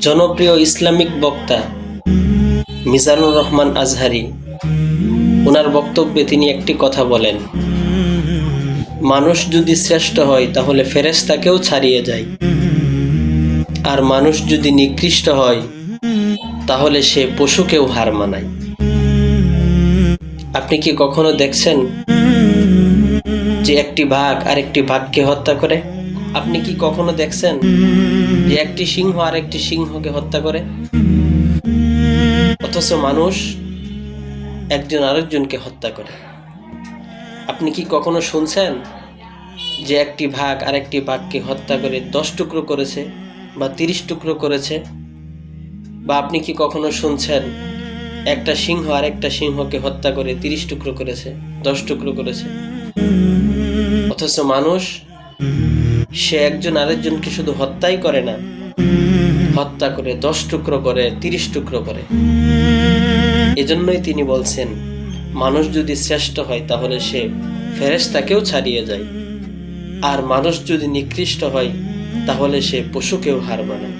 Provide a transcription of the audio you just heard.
জনপ্রিয় ইসলামিক বক্তা মিজানুর রহমান আজহারি ওনার বক্তব্যে তিনি একটি কথা বলেন, মানুষ যদি শ্রেষ্ঠ হয় তাহলে ফেরেশতাকেও ছাড়িয়ে যায়, আর মানুষ যদি নিকৃষ্ট হয় তাহলে সে পশুকেও হার মানায়। আপনি কি কখনো দেখছেন যে একটি বাঘ আরেকটি বাঘকে হত্যা করে? আপনি কি কখনো দেখছেন যে একটি সিংহ আরেকটি সিংহকে হত্যা করে? অথচ মানুষ একজন আরেকজনকে হত্যা করে। আপনি কি কখনো শুনছেন যে একটি বাঘ আরেকটি বাঘকে হত্যা করে 10 টুকরো করেছে বা 30 টুকরো করেছে? বা আপনি কি কখনো শুনছেন একটা সিংহ আরেকটা সিংহকে হত্যা করে 30 টুকরো করেছে, 10 টুকরো করেছে? অথচ মানুষ সে একজন আরেকজনকে শুধু হত্যাই করে না, হত্যা করে 10 টুকরো করে, 30 টুকরো করে। এজন্যই তিনি বলছেন, মানুষ যদি শ্রেষ্ঠ হয় তাহলে সে ফেরেশতাকেও ছাড়িয়ে যায়, আর মানুষ যদি নিকৃষ্ট হয় তাহলে সে পশুকেও হার মানায়।